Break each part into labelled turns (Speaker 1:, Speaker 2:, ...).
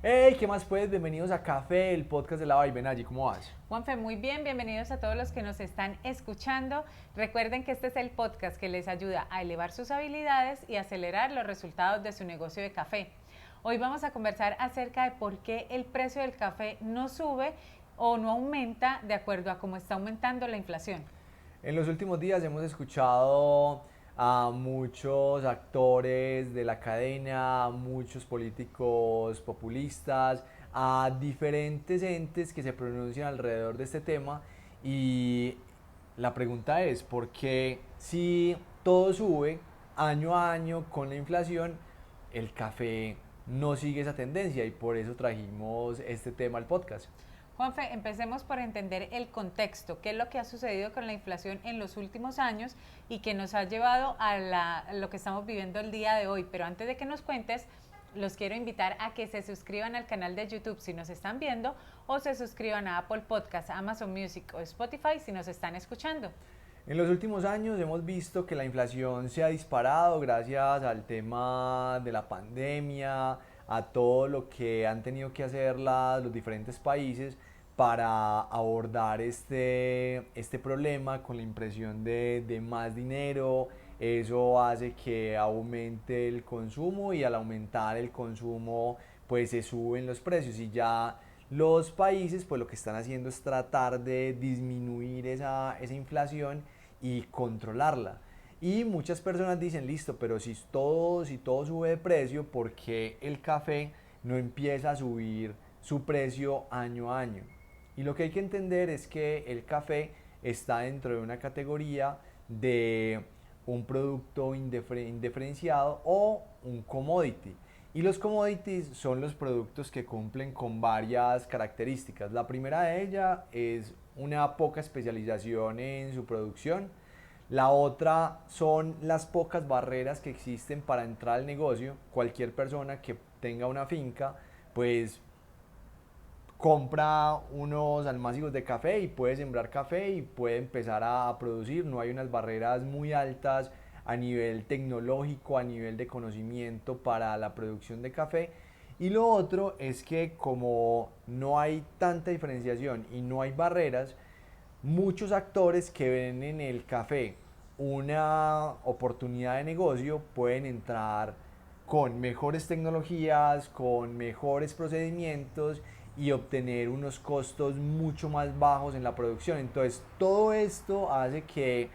Speaker 1: Hey, ¿qué más pues? Bienvenidos a Café, el podcast de la Vaivén allí, ¿cómo vas?
Speaker 2: Juanfe, muy bien, bienvenidos a todos los que nos están escuchando. Recuerden que este es el podcast que les ayuda a elevar sus habilidades y acelerar los resultados de su negocio de café. Hoy vamos a conversar acerca de por qué el precio del café no sube o no aumenta de acuerdo a cómo está aumentando la inflación.
Speaker 1: En los últimos días hemos escuchado a muchos actores de la cadena, a muchos políticos populistas, a diferentes entes que se pronuncian alrededor de este tema y la pregunta es, ¿por qué si todo sube año a año con la inflación, el café no sigue esa tendencia? Y por eso trajimos este tema al podcast.
Speaker 2: Juanfe, empecemos por entender el contexto, qué es lo que ha sucedido con la inflación en los últimos años y que nos ha llevado a lo que estamos viviendo el día de hoy. Pero antes de que nos cuentes, los quiero invitar a que se suscriban al canal de YouTube si nos están viendo o se suscriban a Apple Podcasts, Amazon Music o Spotify si nos están escuchando.
Speaker 1: En los últimos años hemos visto que la inflación se ha disparado gracias al tema de la pandemia, a todo lo que han tenido que hacer los diferentes países para abordar este problema con la impresión de más dinero. Eso hace que aumente el consumo y al aumentar el consumo pues se suben los precios y ya los países pues lo que están haciendo es tratar de disminuir esa inflación y controlarla. Y muchas personas dicen, listo, pero si todo sube de precio, ¿por qué el café no empieza a subir su precio año a año? Y lo que hay que entender es que el café está dentro de una categoría de un producto indiferenciado o un commodity. Y los commodities son los productos que cumplen con varias características. La primera de ellas es una poca especialización en su producción. La otra son las pocas barreras que existen para entrar al negocio. Cualquier persona que tenga una finca, pues compra unos almácigos de café y puede sembrar café y puede empezar a producir. No hay unas barreras muy altas a nivel tecnológico, a nivel de conocimiento para la producción de café. Y lo otro es que como no hay tanta diferenciación y no hay barreras, muchos actores que ven en el café una oportunidad de negocio pueden entrar con mejores tecnologías, con mejores procedimientos y obtener unos costos mucho más bajos en la producción. Entonces todo esto hace que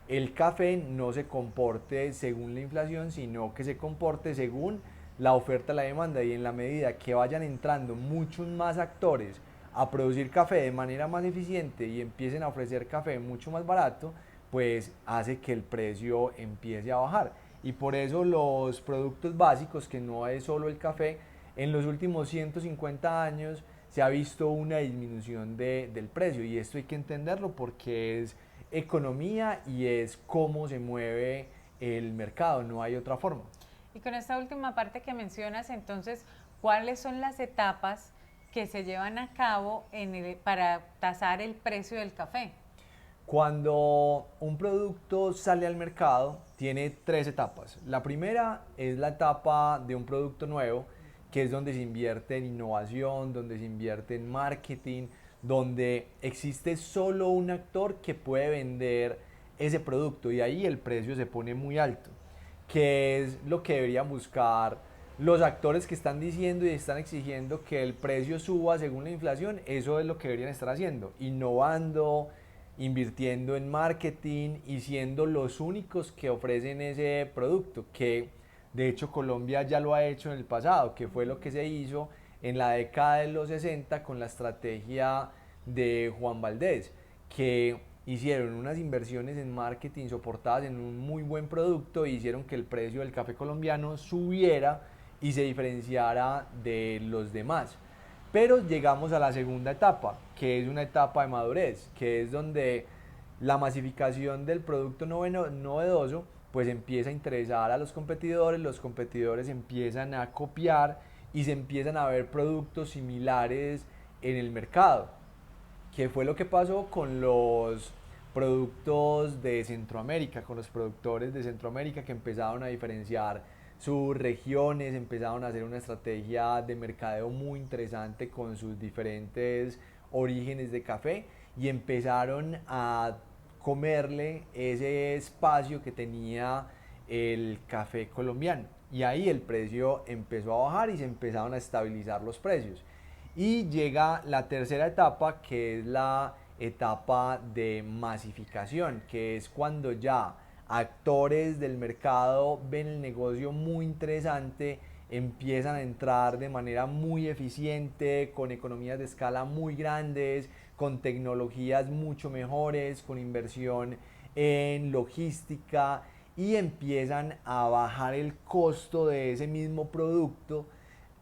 Speaker 1: el café no se comporte según la inflación, sino que se comporte según la oferta y la demanda. Y en la medida que vayan entrando muchos más actores a producir café de manera más eficiente y empiecen a ofrecer café mucho más barato, pues hace que el precio empiece a bajar. Y por eso los productos básicos, que no es solo el café, en los últimos 150 años se ha visto una disminución del precio. Y esto hay que entenderlo porque es economía y es cómo se mueve el mercado, no hay otra forma.
Speaker 2: Y con esta última parte que mencionas, entonces, ¿cuáles son las etapas que se llevan a cabo para tasar el precio del café?
Speaker 1: Cuando un producto sale al mercado, tiene tres etapas. La primera es la etapa de un producto nuevo, que es donde se invierte en innovación, donde se invierte en marketing, donde existe solo un actor que puede vender ese producto y ahí el precio se pone muy alto, que es lo que deberían buscar los actores que están diciendo y están exigiendo que el precio suba según la inflación. Eso es lo que deberían estar haciendo, innovando, invirtiendo en marketing y siendo los únicos que ofrecen ese producto, que de hecho Colombia ya lo ha hecho en el pasado, que fue lo que se hizo en la década de los 60 con la estrategia de Juan Valdés, que hicieron unas inversiones en marketing soportadas en un muy buen producto e hicieron que el precio del café colombiano subiera y se diferenciara de los demás. Pero llegamos a la segunda etapa, que es una etapa de madurez, que es donde la masificación del producto novedoso pues empieza a interesar a los competidores empiezan a copiar y se empiezan a ver productos similares en el mercado. ¿Qué fue lo que pasó con los productos de Centroamérica, con los productores de Centroamérica que empezaron a diferenciar sus regiones, empezaron a hacer una estrategia de mercadeo muy interesante con sus diferentes orígenes de café y empezaron a comerle ese espacio que tenía el café colombiano. Y ahí el precio empezó a bajar y se empezaron a estabilizar los precios. Y llega la tercera etapa, que es la etapa de masificación, que es cuando ya actores del mercado ven el negocio muy interesante, empiezan a entrar de manera muy eficiente, con economías de escala muy grandes, con tecnologías mucho mejores, con inversión en logística y empiezan a bajar el costo de ese mismo producto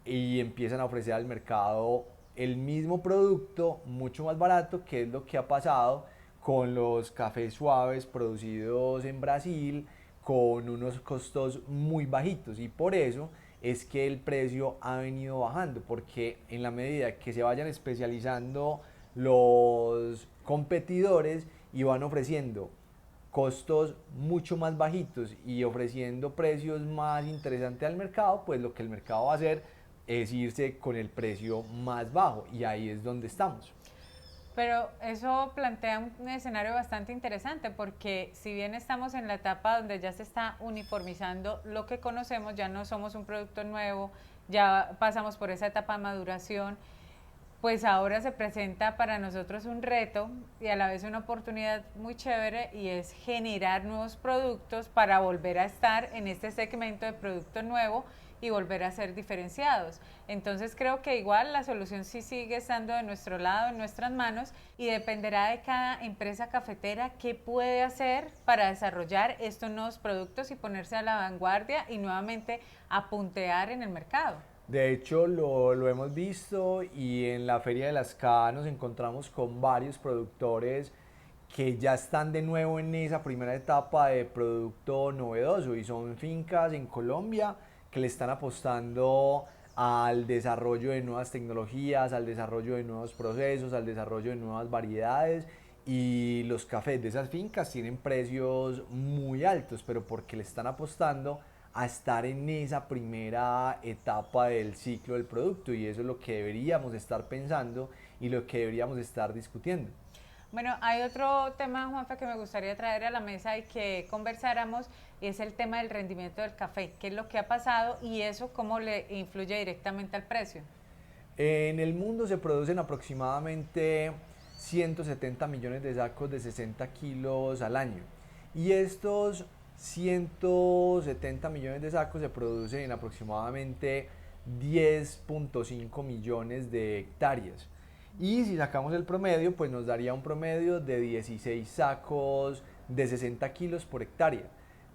Speaker 1: y empiezan a ofrecer al mercado el mismo producto mucho más barato, que es lo que ha pasado con los cafés suaves producidos en Brasil con unos costos muy bajitos, y por eso es que el precio ha venido bajando, porque en la medida que se vayan especializando los competidores y van ofreciendo costos mucho más bajitos y ofreciendo precios más interesantes al mercado, pues lo que el mercado va a hacer es irse con el precio más bajo, y ahí es donde estamos.
Speaker 2: Pero eso plantea un escenario bastante interesante porque si bien estamos en la etapa donde ya se está uniformizando lo que conocemos, ya no somos un producto nuevo, ya pasamos por esa etapa de maduración, pues ahora se presenta para nosotros un reto y a la vez una oportunidad muy chévere, y es generar nuevos productos para volver a estar en este segmento de producto nuevo y volver a ser diferenciados. Entonces creo que igual la solución sí sigue estando de nuestro lado, en nuestras manos, y dependerá de cada empresa cafetera qué puede hacer para desarrollar estos nuevos productos y ponerse a la vanguardia y nuevamente a puntear en el mercado.
Speaker 1: De hecho, lo hemos visto, y en la Feria de las K nos encontramos con varios productores que ya están de nuevo en esa primera etapa de producto novedoso, y son fincas en Colombia que le están apostando al desarrollo de nuevas tecnologías, al desarrollo de nuevos procesos, al desarrollo de nuevas variedades, y los cafés de esas fincas tienen precios muy altos, pero porque le están apostando a estar en esa primera etapa del ciclo del producto, y eso es lo que deberíamos estar pensando y lo que deberíamos estar discutiendo.
Speaker 2: Bueno, hay otro tema, Juanfa, que me gustaría traer a la mesa y que conversáramos, y es el tema del rendimiento del café. ¿Qué es lo que ha pasado y eso cómo le influye directamente al precio?
Speaker 1: En el mundo se producen aproximadamente 170 millones de sacos de 60 kilos al año, y estos 170 millones de sacos se producen en aproximadamente 10.5 millones de hectáreas. Y si sacamos el promedio, pues nos daría un promedio de 16 sacos de 60 kilos por hectárea.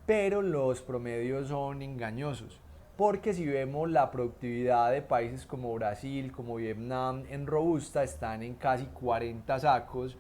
Speaker 1: Pero los promedios son engañosos, porque si vemos la productividad de países como Brasil, como Vietnam, en robusta están en casi 40 sacos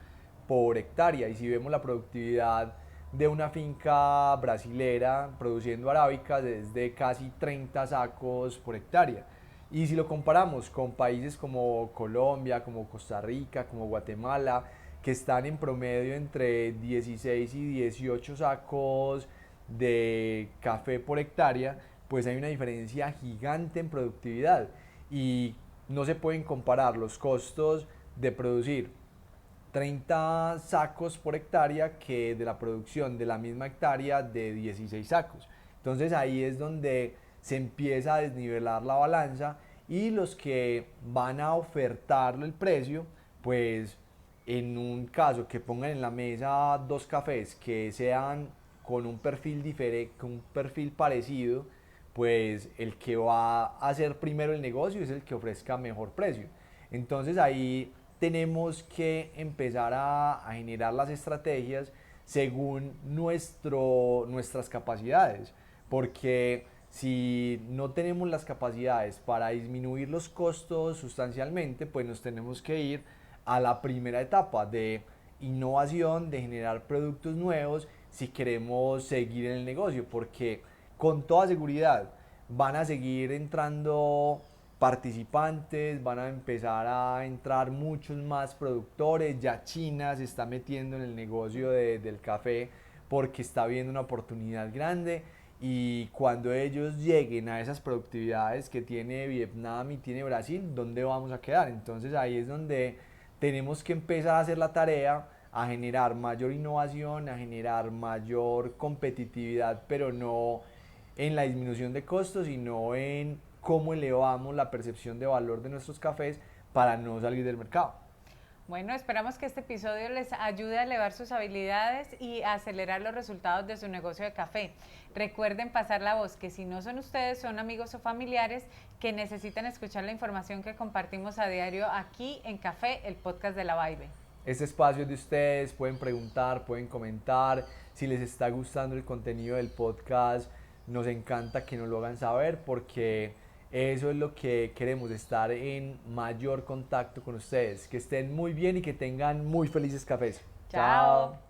Speaker 1: por hectárea. Y si vemos la productividad de una finca brasilera produciendo arábicas es de casi 30 sacos por hectárea. Y si lo comparamos con países como Colombia, como Costa Rica, como Guatemala, que están en promedio entre 16 y 18 sacos de café por hectárea, pues hay una diferencia gigante en productividad, y no se pueden comparar los costos de producir 30 sacos por hectárea que de la producción de la misma hectárea de 16 sacos. Entonces ahí es donde se empieza a desnivelar la balanza, y los que van a ofertarle el precio, pues en un caso que pongan en la mesa dos cafés que sean con un perfil diferente, con un perfil parecido, pues el que va a hacer primero el negocio es el que ofrezca mejor precio. Entonces ahí tenemos que empezar a generar las estrategias según nuestras capacidades, porque si no tenemos las capacidades para disminuir los costos sustancialmente, pues nos tenemos que ir a la primera etapa de innovación, de generar productos nuevos, si queremos seguir en el negocio, porque con toda seguridad van a seguir entrando participantes, van a empezar a entrar muchos más productores. Ya China se está metiendo en el negocio del café porque está viendo una oportunidad grande, y cuando ellos lleguen a esas productividades que tiene Vietnam y tiene Brasil, ¿dónde vamos a quedar? Entonces ahí es donde tenemos que empezar a hacer la tarea, a generar mayor innovación, a generar mayor competitividad, pero no en la disminución de costos, sino en cómo elevamos la percepción de valor de nuestros cafés para no salir del mercado.
Speaker 2: Bueno, esperamos que este episodio les ayude a elevar sus habilidades y a acelerar los resultados de su negocio de café. Recuerden pasar la voz, que si no son ustedes, son amigos o familiares que necesitan escuchar la información que compartimos a diario aquí en Café, el podcast de La Vibe.
Speaker 1: Este espacio es de ustedes, pueden preguntar, pueden comentar, si les está gustando el contenido del podcast, nos encanta que nos lo hagan saber porque eso es lo que queremos, estar en mayor contacto con ustedes. Que estén muy bien y que tengan muy felices cafés.
Speaker 2: Chao.